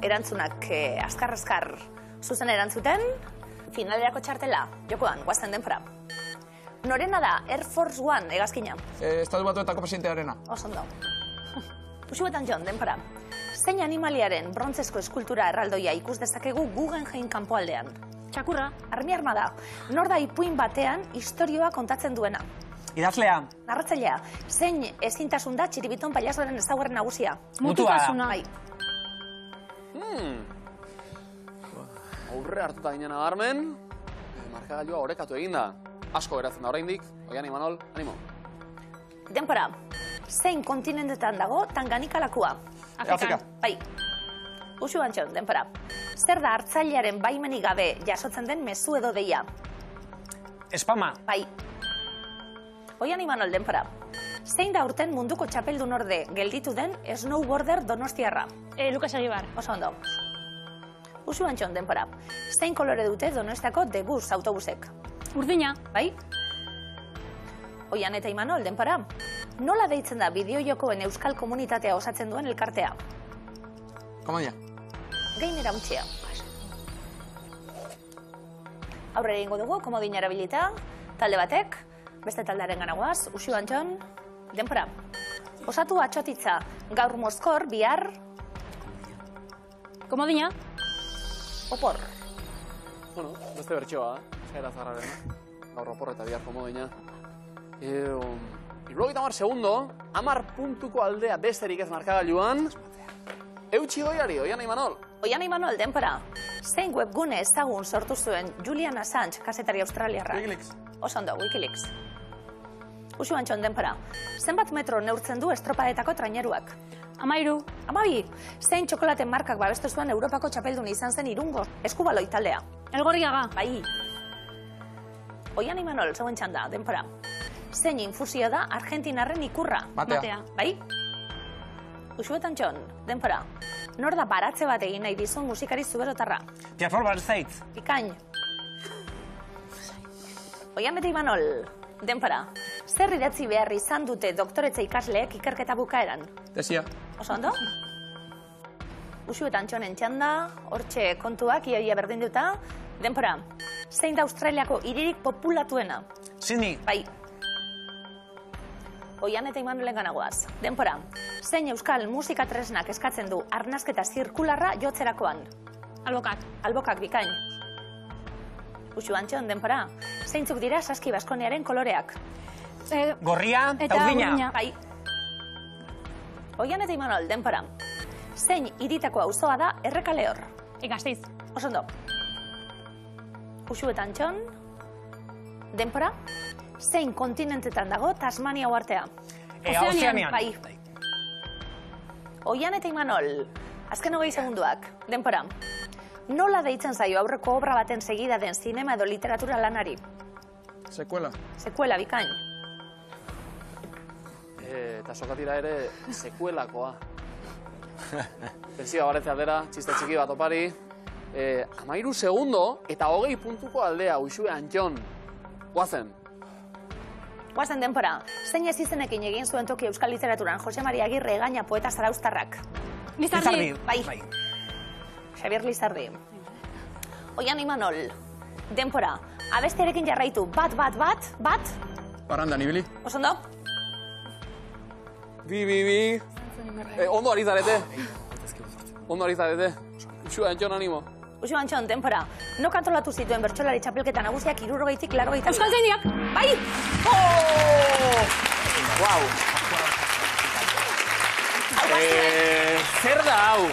erantzunak azkar-azkar zuzen erantzuten, finalerako txartela, jokoan, guazten denpora. Norena da Air Force One hegazkina? Estatu Batuetako presidentearena. Osondo. Usuetan Jon, denpora. Zein animaliaren brontzesko eskultura erraldoia ikus dezakegu Guggenheim kanpoaldean? Txakurra. Armi armada. Nor da ipuin batean istorioa kontatzen duena? Idazlea. Narratzailea. Zein ezintasun da txiribiton pailazoaren ezaugarri nagusia? Mututasuna. Bai. Aurre hartuta ginen agarmen, markagailua orekatu eginda. Asko geratzen da oraindik. Oian Imanol, animo. Denpora. Zein kontinentetan dago Tanganika-lakua? Afrika. Bai. Usu Antxon, denpora. Zer da hartzailearen baimenik gabe jasotzen den mezu edo deia? Espama. Bai. Oian Imanol, denpora. Zein da urten munduko txapeldun orde gelditu den snowboarder donostiarra? Lukas Agibar. Oso ondo. Usu Antxon, denpora. Zein kolore dute Donostiako debus autobusek? Urdina. Bai? Oian eta Imanol, denpora. Nola deitzen da bideojokoen euskal komunitatea osatzen duen elkartea? Komodia. Gainera untxea. Aurrera egingo dugu, komodina erabilita, talde batek, beste taldearen ganagoaz, Usu Antxon, denpora. Osatu atxotitza, gaur mozkor, bihar, Komodina. opor. Bueno, beste bertxoa, eskaera zarraren. Gaur opor eta bihar komodina. 70 segundo, 10 puntuko aldea besterik ez markagailuan. Eutxi goiari, Oian Imanol. Oian Imanol, denpora. Zein webgune ezagun sortu zuen Julian Assange, kazetari australiarra? Wikileaks. Oso ondo, Wikileaks. Usu Antxon, denpora. Zenbat metro neurtzen du estropadetako traineruak? 13. 12. Zein txokolaten markak babestu zuen Europako txapeldun izan zen Irungo eskubaloi taldea? Elgorriaga. Bai. Oian Imanol, zeuen txanda, denpora. Zein infusio da Argentinarren ikurra? Matea. Bai? Usuetan Txon, denpora. Nor da baratze bat egin nahi dizun musikari zuberotarra? Piafor Barzaitz. Bikain. Oian eta Imanol, denpora. Zer idatzi behar izan dute doktoretza ikasleek ikerketa bukaeran? Tesia. Oso ondo? Usuetan Txonen txanda, hortxe kontuak, iaia berdinduta. Denpora. Zein da Australiako hiririk populatuena? Sydney. Bai. Oian eta Imanolen ganagoaz. Denpora. Zein euskal musika tresnak eskatzen du arnasketa zirkularra jotzerakoan? Albokak. Albokak bikain. Usu Antxon, denpora. Zeintzuk dira Saski Baskoniaren koloreak? Gorria eta urdina. Bai. Oian eta Imanol, denpora. Zein hiritako auzoa da Errekalehor? Gasteiz. Oso ondo. Usu eta Antxon, denpora. Zein kontinentetan dago Tasmania uhartea? Ozeanian. Bai. Oian eta Imanol, azken 20 segunduak, denpora. Nola deitzen zaio aurreko obra baten segida den zinema edo literatura lanari? Sekuela. Sekuela, bikain. Eta sokatira ere sekuelakoa. Pentsioa baretzea dela, txiste txiki bat opari. 13 segundo eta 20 puntuko aldea, Uxue Antxon. Guazen. Guazen denpora. Zein ez izenekin egin zuen toki euskal literaturan Jose Maria Agirre egaina poeta zarauztarrak? Lizardi. Bai. Xabier Lizardi. Oian Imanol, denpora. Abestearekin jarraitu. Bat. Baranda, nibili. Oso ondo? Bi. Ondo ari zarete. Ondo ari zarete. Uxue Antxon, animo. Usu Antxon, denpora. Nok antolatu zituen bertsolari txapelketa nagusiak 60-tik 80? Euskaltzaindiak. Bai! Guau. Zer da hau?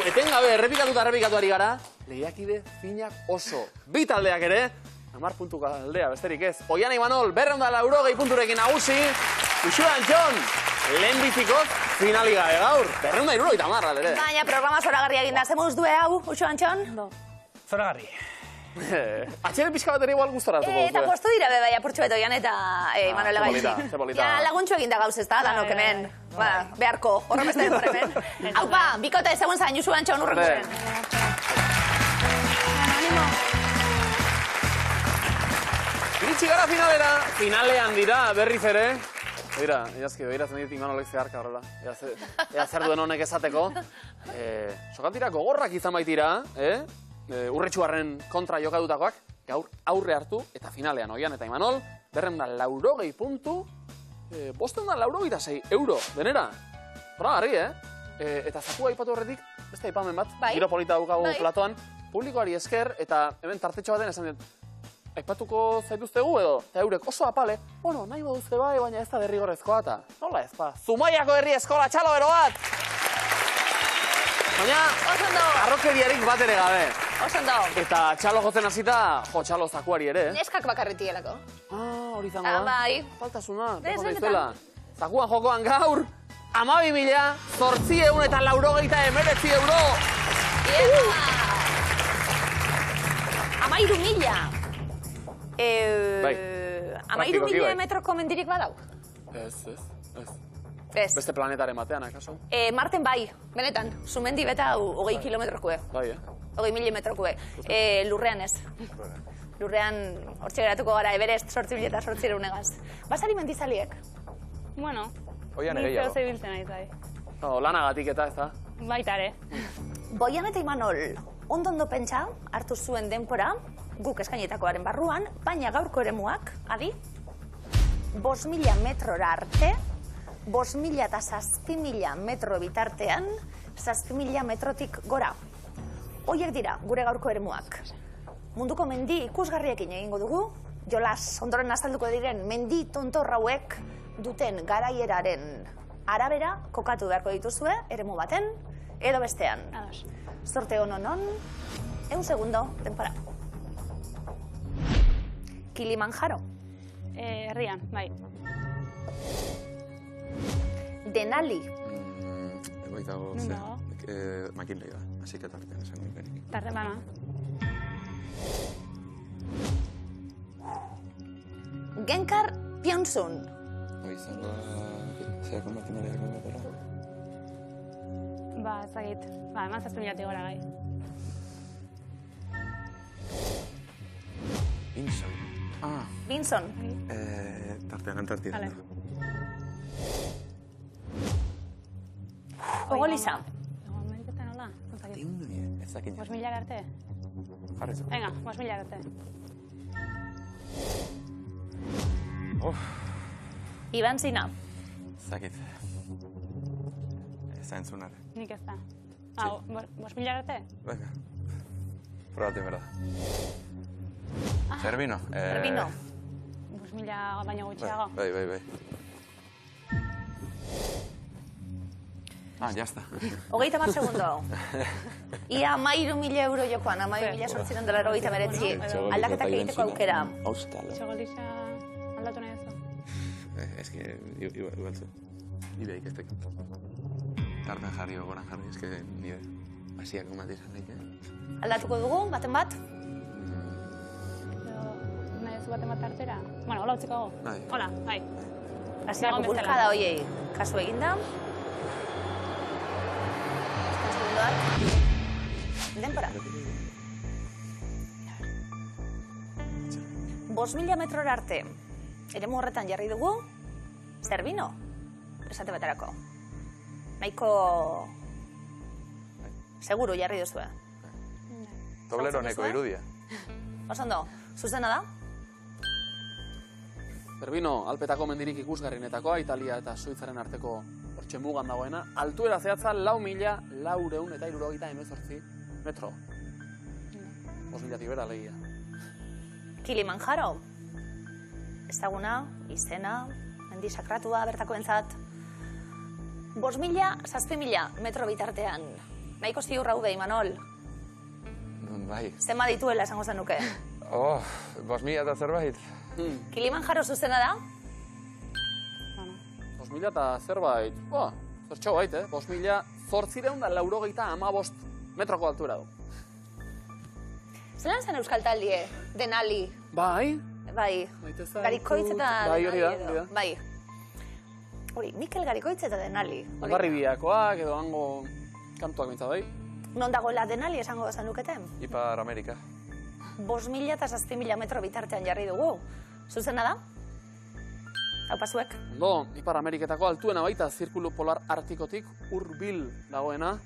Etengabe, errepikatu ari gara. Lehiakide finak oso. Bi taldeak ere. 10 puntuko aldea, besterik ez. Oian Imanol, 280 punturekin nagusi. Uxue Antxon, lehenbizikoz finali gabe gaur. 270 aldere. Baina programa zoragarria eginda. Ze moduz due hau, Usu Antxon? Zoragarri. Atxeren pixka bat ere igual gustoratuko. Eta postu dira be bai apurtxo beto Oian eta Imanol ze gaitzi. polita. Ja, laguntxo eginda gauz ez da, danok hemen. Beharko, horren beste denbora hemen. Haupa, bikote ezagun zain, Usu Antxon urrengoen. Iritsi gara finalera. Finalean dira, berriz ere. Beira, iazki, behiratzen dit Imanolek zeharka horrela. Ea zer duen honek esateko. Sokatira gogorrak izan baitira, urretxuarren kontra jokatutakoak. gaur aurre hartu, eta finalean, Oian eta Imanol, 280 puntu, 586 euro, denera. Hora, harri, eta zakua aipatu horretik, beste aipamen bat, giro polita daukagu platoan, publikoari esker, eta hemen tartetxo baten esan dut, aipatuko zaituztegu edo, eta eurek oso apale, bueno, nahi baduzte bai, baina ez da derrigorrezkoa, eta nola ez ba, Zumaiako herri eskola txalo ero bat! Baina, arrokeriarik bat ere gabe. Osondo. Eta txalo jotzen hasita, jo txalo zakuari ere. Neskak bakarritielako. Hori zango da. Bai. Faltasuna, deko naizela. Zakuan jokoan gaur, 12.889 euro. Amairu mila. Bai. Amairu mila metroko mendirik badauk? Ez. Ez. Beste planetaren batean, akaso? Marten bai, benetan. Zumendi beta 20 kilometrokue. Bai, 20 milimetrokue. Lurrean ez. Lurrean, hortxe geratuko gara, Everest 8.800 egaz. Basari mendizaliek? Bueno, Oian ni egeiago. zeo zebiltzen ari zai. Lanagatik eta ez da. Baita ere. Boian eta Imanol, ondo pentsa, hartu zuen denpora, guk eskainetakoaren barruan, baina gaurko eremuak, adi, 5.000 metrora arte, 5.000 eta 6.000 metro bitartean, 6.000 metrotik gora. Hoiek dira, gure gaurko eremuak. Munduko mendi ikusgarriekin egingo dugu, jolas ondoren azalduko diren mendi tontor hauek duten garaieraren arabera kokatu beharko dituzue, eremu baten, edo bestean. Ados. Zorte honon, 1 segundo, denpora. Kilimanjaro. Herrian, bai. Denali. Egoitago, Non ze, dago? McKinley da, así que tartean esan nik. Tarten bana. Genkar Pionsun. Hoi izango da, zeako makinariak batera. Ba, ezagit. Ba, eman 7.000 gora gai. Inson. Vinson. Tartean Antartida. Vale. Ogolisa. Ego Ameriketan hola? Ezagit. Ez dakit. 5.000 arte? Jarri zu. Venga, 5.000 arte. Iban Zina. Ez dakit. Ez da entzunare. Nik ez da. 5.000 arte? Venga. Probate, berda. Zerbino. Zerbino. 5.000 baino gutxiago. Bai. Ya está. 30 segundo. Ia 13.000 euro jokoan, 12.889. Aldaketak egiteko aukera. Auskalo. Txogolisa aldatu nahi duzu? Es que igual zu. Nire ikestek. Tartan jarri o goran jarri, es que nire basiak matizan daik. Aldatuko dugu, baten bat? Nahi duzu baten bat artera? Bueno, hola utzikago. Bai. Hola, bai. Hasierako bulkada hoiei kasu eginda. Denpora. 5.000 metrora arte. Eremu horretan jarri dugu, Zerbino, esate baterako. Nahiko seguru jarri duzue. Toblero neko irudia. Osondo, zuzena da? Zerbino, Alpetako mendirik ikusgarrienetakoa, Italia eta Suitzaren arteko hortxe mugan dagoena, altuera zehatza 4.478 metro. 5.000 bera legia. Kilimanjaro. Ezaguna, izena, mendi sakratua bertakoentzat. 5.000, 6.000 metro bitartean. Nahiko ziur haude, Imanol. Bai. Zenba dituela esango zenuke. 5.000 eta zerbait. Kilimanjaro zuzena da? 5.000 eta zerbait. Zertxo bait, 5.885 metroko altura du. Zelan zen euskal taldie, Denali? Bai. Bai. Garikoitz eta Bai, hori da, Denali hori da. Bai. Hori, Mikel Garikoitz eta Denali. Ongarri biakoak edo hango kantuak bintza bai. Non dagoela Denali esango zenuketen? Ipar Amerika. 5.000 eta 6.000 metro bitartean jarri dugu. Zuzena da? Hau pasuek? Ondo, Ipar Ameriketako altuena baita zirkulu polar artikotik hurbil dagoena,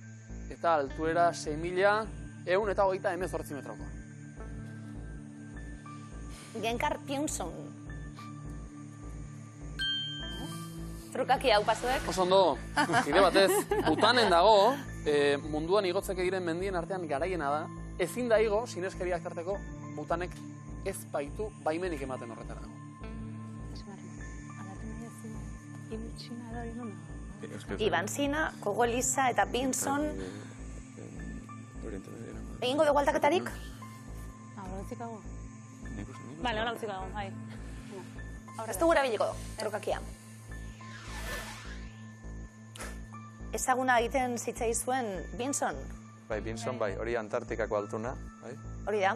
eta altuera 6.128 metroko. Genkar Piunson. Trukaki hau pasuek. Oso ondo, bide batez, Butanen dago, munduan igotzeke diren mendien artean garaiena da, ezin da igo, sineskeriak tarteko, Butanek ez baitu baimenik ematen horretara dago. Iban Sina, Kogo Elisa eta Pinson. Egingo dugu aldaketarik? Hora utzikago. Bale, hora utzikago, bai. Ez dugu erabiliko, trukakia. Ezaguna egiten zitzai zuen Pinson? Bai, Pinson, bai, hori Antartikako altuna, bai. Hori da,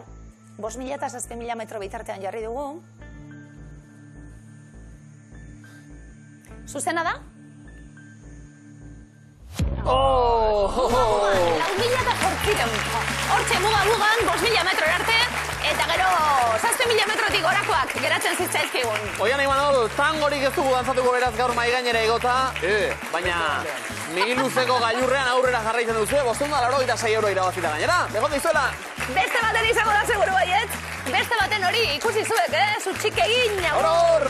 5.000 eta 7.000 metro bitartean jarri dugu. Zuzena da? Oh! 4.000 eta 8.000. Hortxe mugan, 5.000 metro arte, eta gero 7.000 metrotik gorakoak geratzen zitzaizkigun. Oian, Imanol, tangorik ez dugu dantzatuko beraz gaur mai gainera igota, baina Migiluzeko gailurrean aurrera jarraitzen duzu, 586 euro irabazita gainera. Begot dizuela! Beste baten izango da seguru baiet. Beste baten hori ikusi zuek, zutxik egin. Horor!